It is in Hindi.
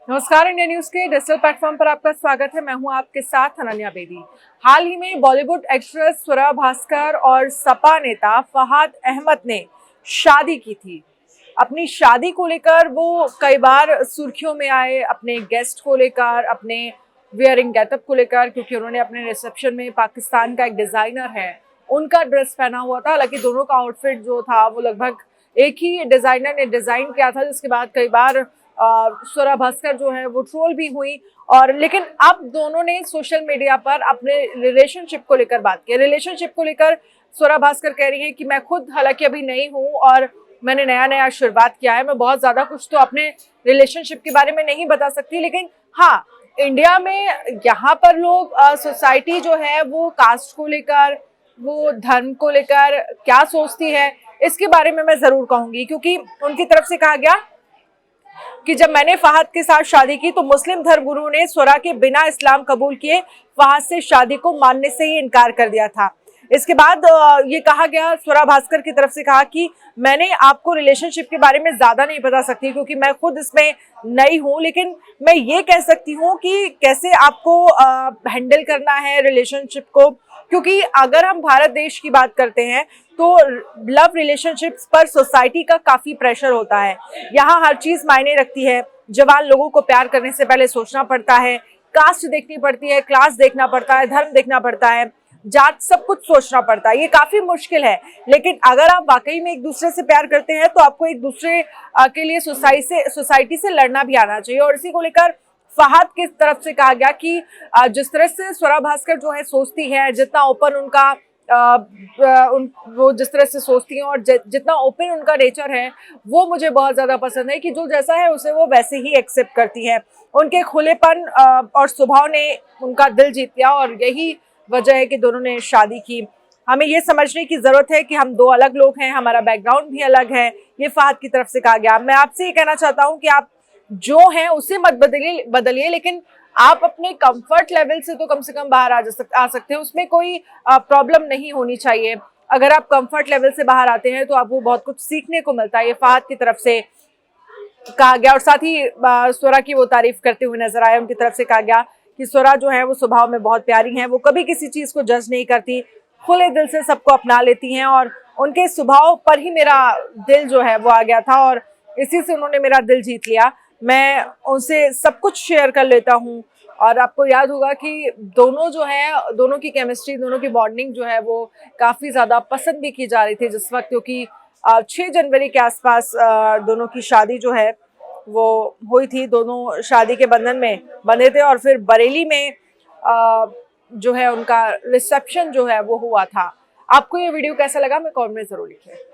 नमस्कार, इंडिया न्यूज के डिजिटल प्लेटफॉर्म पर आपका स्वागत है। मैं हूं आपके साथ अनन्या बेदी। हाल ही में बॉलीवुड एक्ट्रेस स्वरा भास्कर और सपा नेता फहाद अहमद ने शादी की थी। अपनी शादी को लेकर वो कई बार सुर्खियों में आए, अपने गेस्ट को लेकर, अपने वियरिंग गेटअप को लेकर, क्योंकि उन्होंने अपने रिसेप्शन में पाकिस्तान का एक डिजाइनर है उनका ड्रेस पहना हुआ था। हालांकि दोनों का आउटफिट जो था वो लगभग एक ही डिजाइनर ने डिजाइन किया था, जिसके बाद कई बार स्वरा भास्कर जो है वो ट्रोल भी हुई। और लेकिन अब दोनों ने सोशल मीडिया पर अपने रिलेशनशिप को लेकर बात की। रिलेशनशिप को लेकर स्वरा भास्कर कह रही है कि मैं खुद हालांकि अभी नई हूँ और मैंने नया नया शुरुआत किया है, मैं बहुत ज्यादा कुछ तो अपने रिलेशनशिप के बारे में नहीं बता सकती, लेकिन हाँ, इंडिया में यहाँ पर लोग सोसाइटी जो है वो कास्ट को लेकर, वो धर्म को लेकर क्या सोचती है इसके बारे में मैं जरूर कहूंगी। क्योंकि उनकी तरफ से कहा गया कि जब मैंने फहद के साथ शादी की तो मुस्लिम धर्मगुरु ने स्वरा के बिना इस्लाम कबूल किए फहद से शादी को मानने से ही इनकार कर दिया था। इसके बाद ये कहा गया, स्वरा भास्कर की तरफ से कहा कि मैंने आपको रिलेशनशिप के बारे में ज्यादा नहीं बता सकती क्योंकि मैं खुद इसमें नई हूं, लेकिन मैं ये कह सकती हूँ कि कैसे आपको हैंडल करना है रिलेशनशिप को। क्योंकि अगर हम भारत देश की बात करते हैं तो लव रिलेशनशिप्स पर सोसाइटी का काफी प्रेशर होता है। यहाँ हर चीज मायने रखती है। जवान लोगों को प्यार करने से पहले सोचना पड़ता है, कास्ट देखनी पड़ती है, क्लास देखना पड़ता है, धर्म देखना पड़ता है, जात, सब कुछ सोचना पड़ता है। ये काफी मुश्किल है, लेकिन अगर आप वाकई में एक दूसरे से प्यार करते हैं तो आपको एक दूसरे के लिए सोसाइटी से लड़ना भी आना चाहिए। और इसी को लेकर फहद की तरफ से कहा गया कि जिस तरह से स्वरा भास्कर जो है सोचती है, जितना ओपन उनका वो जिस तरह से सोचती हैं और जितना ओपन उनका नेचर है वो मुझे बहुत ज्यादा पसंद है कि जो जैसा है उसे वो वैसे ही एक्सेप्ट करती है। उनके खुलेपन और स्वभाव ने उनका दिल जीत लिया और यही वजह है कि दोनों ने शादी की। हमें ये समझने की जरूरत है कि हम दो अलग लोग हैं, हमारा बैकग्राउंड भी अलग है, ये फहद की तरफ से कहा गया। मैं आपसे ये कहना चाहता हूँ कि आप जो हैं उसे मत बदलिए, लेकिन आप अपने कंफर्ट लेवल से तो कम बाहर आ सकते हैं, उसमें कोई प्रॉब्लम नहीं होनी चाहिए। अगर आप कंफर्ट लेवल से बाहर आते हैं तो आपको बहुत कुछ सीखने को मिलता है, ये फहद की तरफ से कहा गया। और साथ ही स्वरा की वो तारीफ करते हुए नजर आए। उनकी तरफ से कहा गया कि स्वरा जो है वो स्वभाव में बहुत प्यारी हैं, वो कभी किसी चीज को जज नहीं करती, खुले दिल से सबको अपना लेती हैं और उनके स्वभाव पर ही मेरा दिल जो है वो आ गया था और इसी से उन्होंने मेरा दिल जीत लिया। मैं उनसे सब कुछ शेयर कर लेता हूँ। और आपको याद होगा कि दोनों जो है, दोनों की केमिस्ट्री, दोनों की बॉन्डिंग जो है वो काफ़ी ज़्यादा पसंद भी की जा रही थी जिस वक्त, क्योंकि 6 जनवरी के आसपास दोनों की शादी जो है वो हुई थी। दोनों शादी के बंधन में बंधे थे और फिर बरेली में जो है उनका रिसेप्शन जो है वो हुआ था। आपको ये वीडियो कैसा लगा, मैं कमेंट में ज़रूर लिखें।